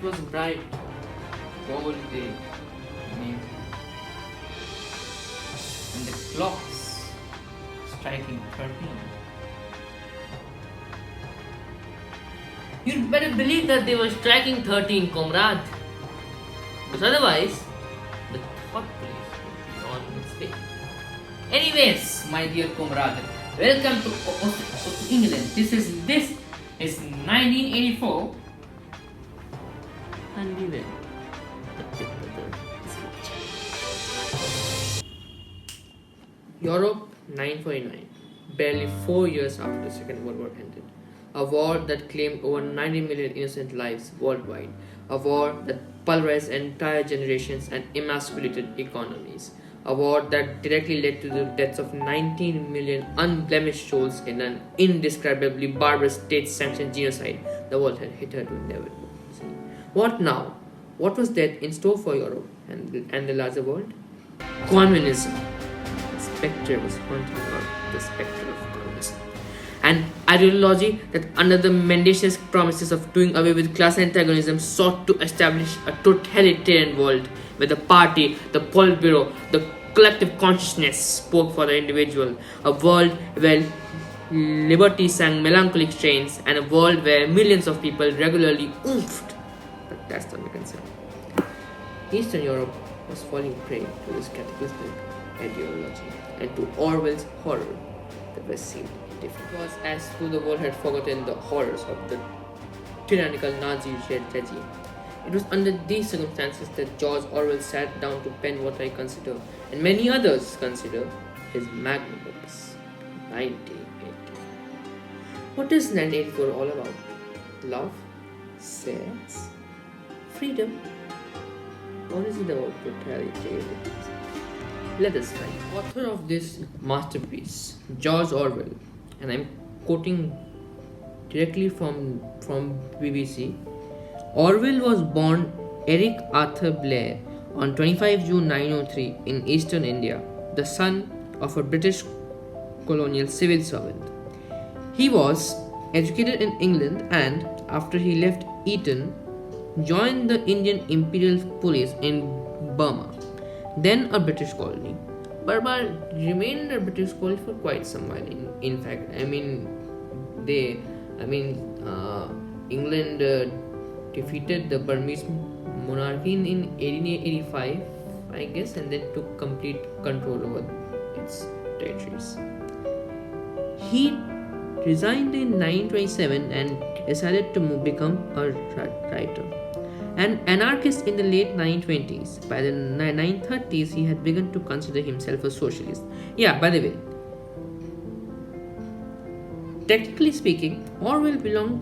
It was bright, cold day, May, and the clocks striking 13. You'd better believe that they were striking 13, comrade. Because otherwise, the thought police would be on its way. Anyways, my dear comrade, welcome to England. This is 1984, and we will. Europe 949, barely 4 years after the Second World War ended. A war that claimed over 90 million innocent lives worldwide. A war that pulverized entire generations and emasculated economies. A war that directly led to the deaths of 19 million unblemished souls in an indescribably barbarous state-sanctioned genocide the world had hitherto never seen. What now? What was there in store for Europe and the larger world? Communism. The spectre was haunting Europe, the spectre of communism. An ideology that, under the mendacious promises of doing away with class antagonism, sought to establish a totalitarian world where the party, the Politburo, the collective consciousness spoke for the individual, a world where liberty sang melancholic strains, and a world where millions of people regularly oofed. But that's not the concern. Eastern Europe was falling prey to this cataclysmic ideology, and to Orwell's horror, the West seemed different. It was as though the world had forgotten the horrors of the tyrannical Nazi regime. It was under these circumstances that George Orwell sat down to pen what I consider, and many others consider, his magnum opus, 1984. What is 1984 all about? Love? Sex? Freedom? Or is it about totalitarianism? Let us find. Author of this masterpiece, George Orwell, and I'm quoting directly from BBC. Orwell was born Eric Arthur Blair on 25 June 1903 in eastern India, the son of a British colonial civil servant. He was educated in England and, after he left Eton, joined the Indian Imperial Police in Burma, then a British colony. Burma remained a British colony for quite some while. In fact, England defeated the Burmese monarchy in 1885, I guess, and then took complete control over its territories. He resigned in 1927 and decided to become a writer. An anarchist in the late 1920s, by the 1930s he had begun to consider himself a socialist. Yeah, by the way, technically speaking, Orwell belonged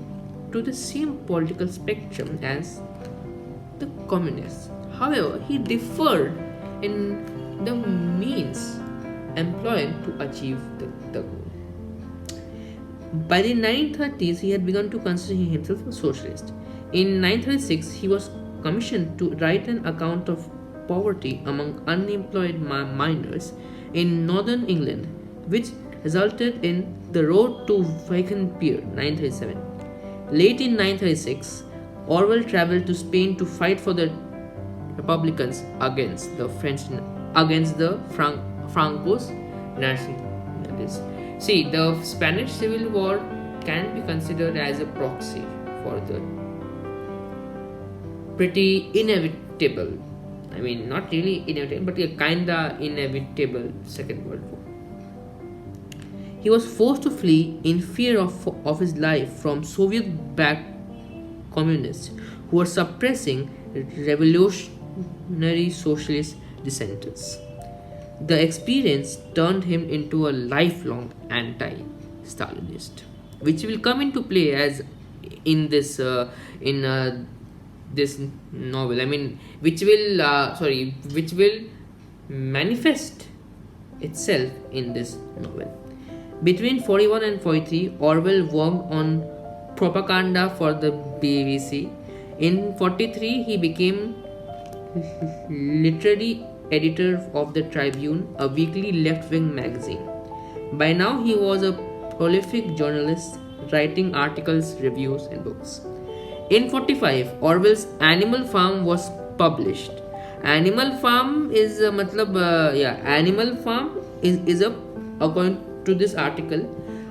to the same political spectrum as the communists. However, he differed in the means employed to achieve the goal. By the 1930s, he had begun to consider himself a socialist. In 1936, he was commissioned to write an account of poverty among unemployed miners in northern England, which resulted in The Road to Vacant Pier 1937. Late in 1936, Orwell traveled to Spain to fight for the Republicans against the Franco's nationalists. See, the Spanish Civil War can be considered as a proxy for the pretty inevitable, not really inevitable, but a kinda inevitable Second World War. He was forced to flee in fear of his life from Soviet-backed communists who were suppressing revolutionary socialist dissenters. The experience turned him into a lifelong anti-Stalinist, which will come into play as in this this novel. Which will manifest itself in this novel. Between 41 and 43, Orwell worked on propaganda for the BBC. In 43, he became literary editor of the Tribune, a weekly left-wing magazine. By now, he was a prolific journalist, writing articles, reviews, and books. In 45, Orwell's Animal Farm was published. Animal Farm is Animal Farm is a, according to this article,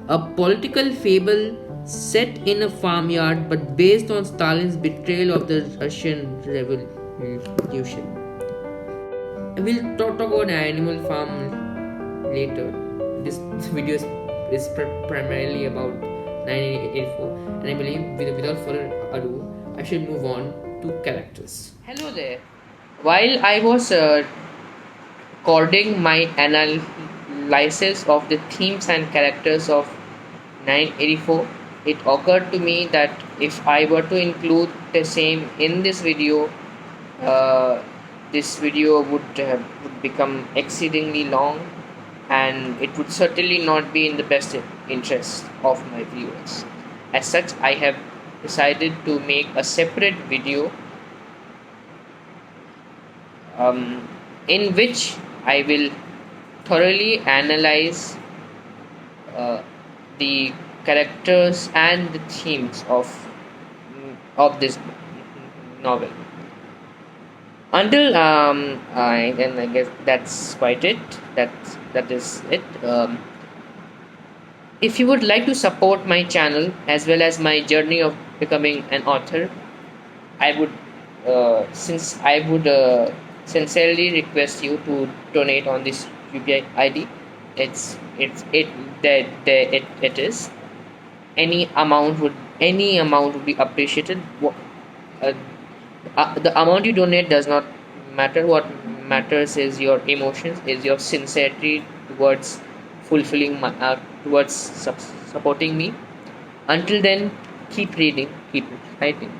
a political fable set in a farmyard but based on Stalin's betrayal of the Russian Revolution. We'll talk about Animal Farm later. This video is primarily about 1984, and I believe without further ado, I should move on to characters. Hello there. While I was recording my analysis of the themes and characters of 984, it occurred to me that if I were to include the same in this video would become exceedingly long, and it would certainly not be in the best interest of my viewers. As such, I have decided to make a separate video in which I will thoroughly analyze the characters and the themes of this novel. Until I guess that's quite it. That is it. If you would like to support my channel as well as my journey of becoming an author, I would sincerely request you to donate on this UPI ID. It is any amount would be appreciated. The amount you donate does not matter. What matters is your emotions, is your sincerity towards supporting me. Until then, keep reading, keep writing.